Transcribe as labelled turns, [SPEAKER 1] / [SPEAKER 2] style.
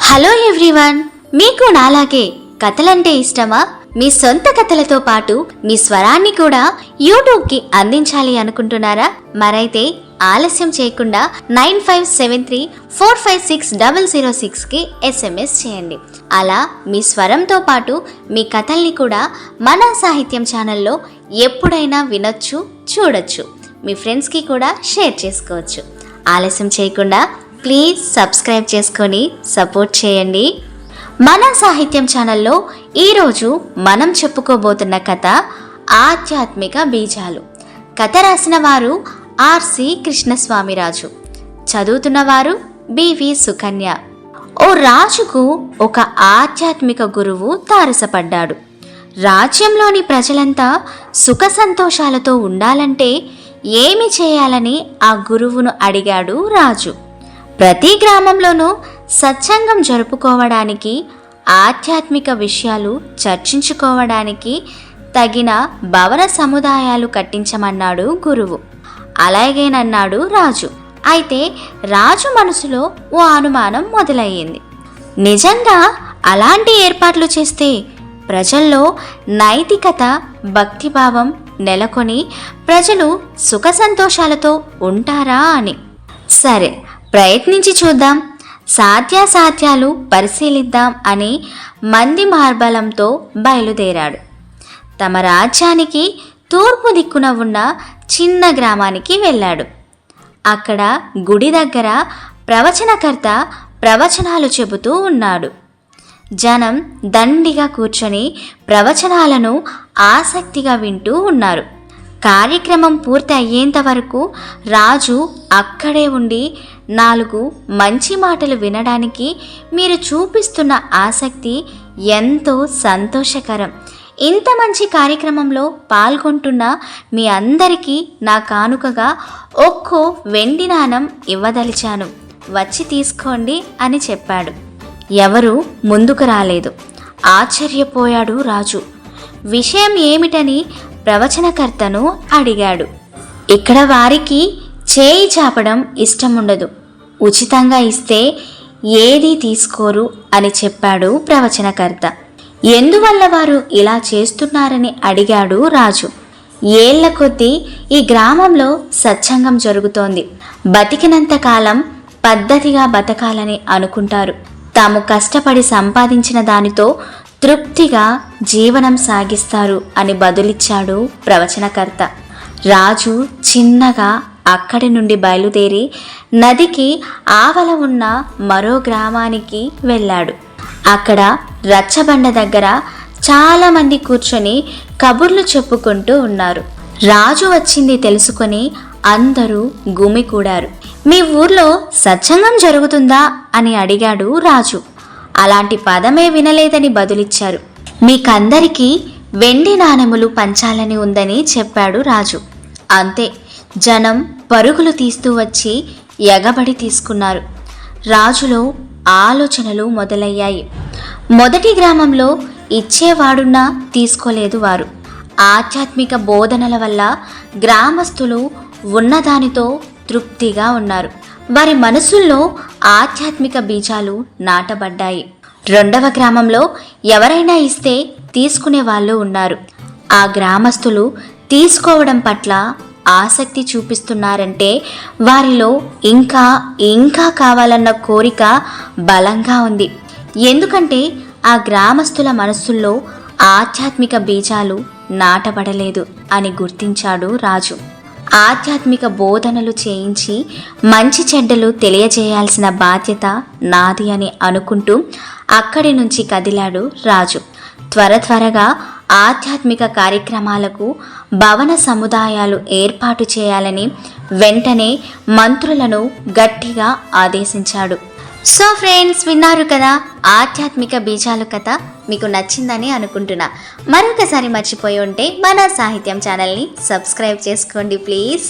[SPEAKER 1] Hello everyone, మీకు నాలాగే కథలంటే ఇష్టమా? మీ సొంత కథలతో పాటు మీ స్వరాన్ని కూడా యూట్యూబ్కి అందించాలి అనుకుంటున్నారా? మరైతే ఆలస్యం చేయకుండా 9573456006కి SMS చేయండి. అలా మీ స్వరంతో పాటు మీ కథల్ని కూడా మన సాహిత్యం ఛానల్లో ఎప్పుడైనా వినొచ్చు, చూడొచ్చు. మీ ఫ్రెండ్స్కి కూడా షేర్ చేసుకోవచ్చు. ఆలస్యం చేయకుండా ప్లీజ్ సబ్స్క్రైబ్ చేసుకొని సపోర్ట్ చేయండి. మన సాహిత్యం ఛానల్లో ఈరోజు మనం చెప్పుకోబోతున్న కథ ఆధ్యాత్మిక బీజాలు. కథ రాసిన వారు ఆర్సి కృష్ణస్వామిరాజు, చదువుతున్నవారు బివి సుకన్య. ఓ రాజుకు ఒక ఆధ్యాత్మిక గురువు తారసపడ్డాడు. రాజ్యంలోని ప్రజలంతా సుఖ సంతోషాలతో ఉండాలంటే ఏమి చేయాలని ఆ గురువును అడిగాడు రాజు. ప్రతి గ్రామంలోనూ సత్సంగం జరుపుకోవడానికి, ఆధ్యాత్మిక విషయాలు చర్చించుకోవడానికి తగిన భవన సముదాయాలు కట్టించమన్నాడు గురువు. అలాగేనన్నాడు రాజు. అయితే రాజు మనసులో ఓ అనుమానం మొదలయ్యింది. నిజంగా అలాంటి ఏర్పాట్లు చేస్తే ప్రజల్లో నైతికత, భక్తిభావం నెలకొని ప్రజలు సుఖ సంతోషాలతో ఉంటారా అని. సరే, ప్రయత్నించి చూద్దాం, సాధ్యాసాధ్యాలు పరిశీలిద్దాం అని మంది మార్బలంతో బయలుదేరాడు. తమ రాజ్యానికి తూర్పు దిక్కున ఉన్న చిన్న గ్రామానికి వెళ్ళాడు. అక్కడ గుడి దగ్గర ప్రవచనకర్త ప్రవచనాలు చెబుతూ ఉన్నాడు. జనం దండిగా కూర్చొని ప్రవచనాలను ఆసక్తిగా వింటూ ఉన్నారు. కార్యక్రమం పూర్తి అయ్యేంత వరకు రాజు అక్కడే ఉండి 4 మంచి మాటలు వినడానికి మీరు చూపిస్తున్న ఆసక్తి ఎంతో సంతోషకరం. ఇంత మంచి కార్యక్రమంలో పాల్గొంటున్న మీ అందరికీ నా కానుకగా ఒక్కో వెండి నాణం ఇవ్వదలిచాను, వచ్చి తీసుకోండి అని చెప్పాడు. ఎవరూ ముందుకు రాలేదు. ఆశ్చర్యపోయాడు రాజు. విషయం ఏమిటని ప్రవచనకర్తను అడిగాడు. ఇక్కడ వారికి చేయి చాపడం ఇష్టముండదు, ఉచితంగా ఇస్తే ఏదీ తీసుకోరు అని చెప్పాడు ప్రవచనకర్త. ఎందువల్ల వారు ఇలా చేస్తున్నారని అడిగాడు రాజు. ఏళ్ల కొద్దీ ఈ గ్రామంలో సత్సంగం జరుగుతోంది. బతికినంత కాలం పద్ధతిగా బతకాలని అనుకుంటారు. తాము కష్టపడి సంపాదించిన దానితో తృప్తిగా జీవనం సాగిస్తారు అని బదులిచ్చాడు ప్రవచనకర్త. రాజు చిన్నగా అక్కడి నుండి బయలుదేరి నదికి ఆవల ఉన్న మరో గ్రామానికి వెళ్ళాడు. అక్కడ రచ్చబండ దగ్గర చాలామంది కూర్చొని కబుర్లు చెప్పుకుంటూ ఉన్నారు. రాజు వచ్చింది తెలుసుకొని అందరూ గుమికూడారు. మీ ఊర్లో సత్సంగం జరుగుతుందా అని అడిగాడు రాజు. అలాంటి పదమే వినలేదని బదులిచ్చారు. మీకందరికీ వెండి నాణెములు పంచాలని ఉందని చెప్పాడు రాజు. అంతే, జనం పరుగులు తీస్తూ వచ్చి ఎగబడి తీసుకున్నారు. రాజులో ఆలోచనలు మొదలయ్యాయి. మొదటి గ్రామంలో ఇచ్చేవాడున్నా తీసుకోలేదు వారు. ఆధ్యాత్మిక బోధనల వల్ల గ్రామస్తులు ఉన్నదానితో తృప్తిగా ఉన్నారు. వారి మనసుల్లో ఆధ్యాత్మిక బీజాలు నాటబడ్డాయి. రెండవ గ్రామంలో ఎవరైనా ఇస్తే తీసుకునే వాళ్ళు ఉన్నారు. ఆ గ్రామస్తులు తీసుకోవడం పట్ల ఆసక్తి చూపిస్తున్నారంటే వారిలో ఇంకా ఇంకా కావాలన్న కోరిక బలంగా ఉంది. ఎందుకంటే ఆ గ్రామస్తుల మనస్సుల్లో ఆధ్యాత్మిక బీజాలు నాటబడలేదు అని గుర్తించాడు రాజు. ఆధ్యాత్మిక బోధనలు చేయించి మంచి చెడ్డలు తెలియజేయాల్సిన బాధ్యత నాది అని అనుకుంటూ అక్కడి నుంచి కదిలాడు రాజు. త్వరగా ఆధ్యాత్మిక కార్యక్రమాలకు భవన సముదాయాలు ఏర్పాటు చేయాలని వెంటనే మంత్రులను గట్టిగా ఆదేశించాడు. సో ఫ్రెండ్స్, విన్నారు కదా ఆధ్యాత్మిక బీజాలు కథ. మీకు నచ్చిందని అనుకుంటున్నా. మరొకసారి మర్చిపోయి ఉంటే మన సాహిత్యం ఛానల్ని సబ్స్క్రైబ్ చేసుకోండి ప్లీజ్.